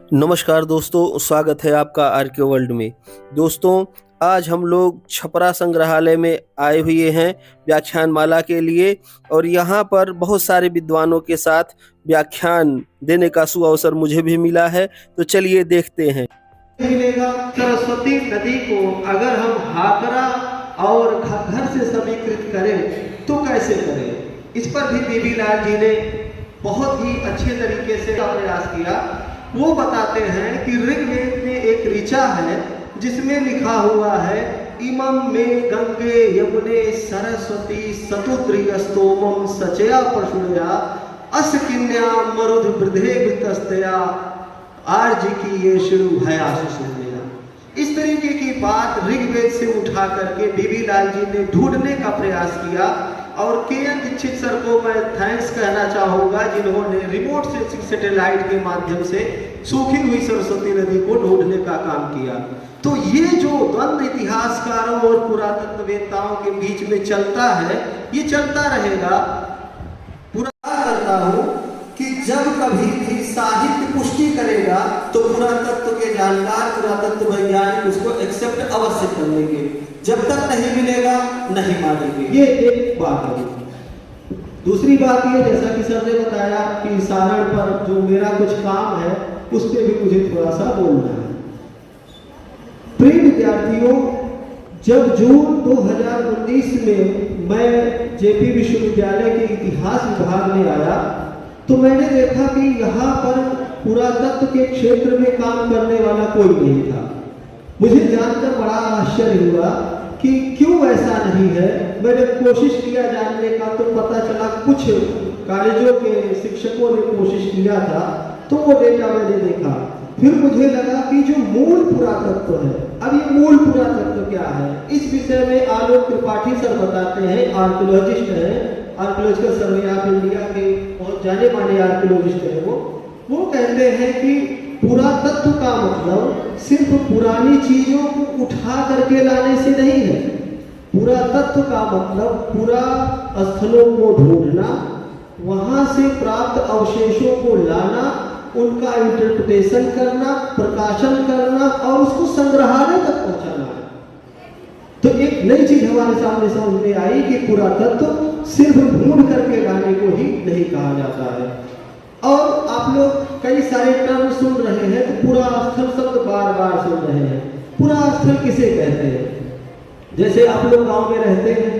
नमस्कार दोस्तों, स्वागत है आपका आर्कियो वर्ल्ड में। दोस्तों, आज हम लोग छपरा संग्रहालय में आए हुए हैं व्याख्यानमाला के लिए और यहाँ पर बहुत सारे विद्वानों के साथ व्याख्यान देने का सुअवसर मुझे भी मिला है। तो चलिए देखते हैं। मिलेगा सरस्वती नदी को अगर हम हाकरा और घग्घर से समीकृत करें तो कैसे करें, इस पर भी बीबी लाल जी ने बहुत ही अच्छे तरीके से प्रयास किया। वो बताते हैं कि ऋग्वेद में एक ऋचा है जिसमें लिखा हुआ है इमं में गंगे यमुने सरस्वती सतुद्रियस्तोमं सचया पशुया अस किन्या मरुद वृद्धे वितस्तया आर्य की ये शुरू भया सुमेरा। इस तरीके की बात ऋग्वेद से उठा करके बीबी लाल जी ने ढूंढने का प्रयास किया और के.एन. दीक्षित सर को मैं थैंक्स कहना चाहूँगा जिन्होंने रिमोट सेंसिंग सैटेलाइट के माध्यम से सूखी हुई सरस्वती नदी को ढूंढने का काम किया। तो ये जो द्वंद्व इतिहासकारों और पुरातत्ववेत्ताओं के बीच में चलता है, ये चलता रहेगा। पूरा करता हूँ कि जब कभी भी साहित्य पुष्टि करेगा तो पुरातत्व के जानकार, पुरातत्व वैज्ञानिक उसको एक्सेप्ट अवश्य कर लेंगे। जब तक नहीं मिलेगा नहीं मानेंगे। ये एक बात है। दूसरी बात ये, जैसा कि सर ने बताया कि सारण पर जो मेरा कुछ काम है उस पर भी मुझे थोड़ा सा बोलना है। प्रिय विद्यार्थियों, जब जून 2019 में मैं जेपी विश्वविद्यालय के इतिहास विभाग में आया तो मैंने देखा कि यहाँ पर पुरातत्व के क्षेत्र में काम करने वाला कोई नहीं था। मुझे जानकर बड़ा आश्चर्य हुआ कि क्यों ऐसा नहीं है। मैंने कोशिश किया जानने का तो पता चला कुछ कॉलेजों के शिक्षकों ने कोशिश किया था, तो वो डेटा मैंने देखा। फिर मुझे लगा कि जो मूल पुरातत्व है, अब ये मूल पुरातत्व क्या है, इस विषय में आलोक त्रिपाठी सर बताते हैं, आर्कियोलॉजिस्ट हैं, आर्कियोलॉजिकल सर्वे ऑफ इंडिया के बहुत जाने माने आर्कियोलॉजिस्ट हैं। वो कहते हैं कि पुरातत्व का मतलब सिर्फ पुरानी चीजों को उठा करके लाने से नहीं है। पुरातत्व का मतलब पूरा स्थलों को ढूंढना, वहां से प्राप्त अवशेषों को लाना, उनका इंटरप्रिटेशन करना, प्रकाशन करना और उसको संग्रहालय तक पहुंचाना। तो एक नई चीज हमारे सामने समझ में आई कि पुरातत्व सिर्फ ढूंढ करके लाने को ही नहीं कहा जाता है। और आप लोग कई सारे टर्म सुन रहे हैं, तो पूरा स्थल शब्द बार बार सुन रहे हैं। पूरा स्थल किसे कहते हैं? जैसे आप लोग गांव में रहते हैं,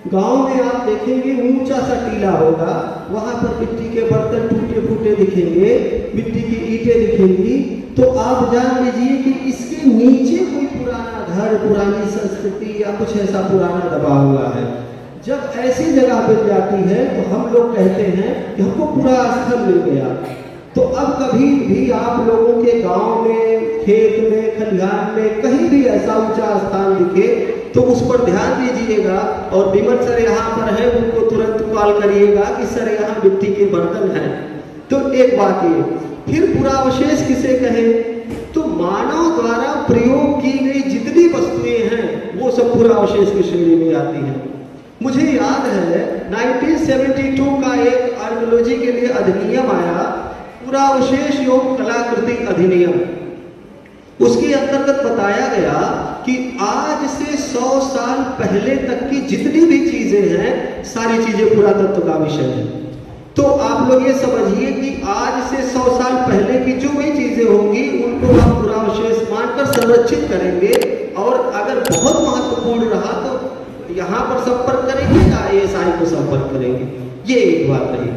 गांव में आप देखेंगे ऊंचा सा टीला होगा, वहां पर मिट्टी के बर्तन टूटे फूटे दिखेंगे, मिट्टी की ईंटें दिखेंगी। तो आप जान लीजिए कि इसके नीचे कोई पुराना घर, पुरानी संस्कृति या कुछ ऐसा पुराना दबा हुआ है। जब ऐसी जगह मिल जाती है तो हम लोग कहते हैं कि हमको पूरा स्थल मिल गया। तो अब कभी भी आप लोगों के गांव में, खेत में, खलिहान में कहीं भी ऐसा ऊंचा स्थान दिखे तो उस पर ध्यान दीजिएगा। और विमल सर यहाँ पर है, उनको तुरंत कॉल करिएगा कि सर यहाँ मिट्टी के बर्तन हैं। तो एक बात ये, फिर पुरावशेष किसे कहें? तो मानव द्वारा प्रयोग की गई जितनी वस्तुएं हैं वो सब पुरावशेष की श्रेणी में आती हैं। मुझे याद है 1972 का एक आर्कियोलॉजी के लिए अधिनियम आया, पुरावशेष एवं कलाकृति अधिनियम। उसके अंतर्गत बताया गया कि आज से 100 साल पहले तक की जितनी भी चीजें हैं सारी चीजें पुरातत्व का विषय है। तो आप लोग ये समझिए कि आज से 100 साल पहले की जो भी चीजें होंगी उनको हम पुरावशेष मानकर संरक्षित करेंगे। और अगर बहुत महत्वपूर्ण रहा तो यहाँ पर संपर्क करेंगे या ASI को संपर्क करेंगे। ये एक बात रही।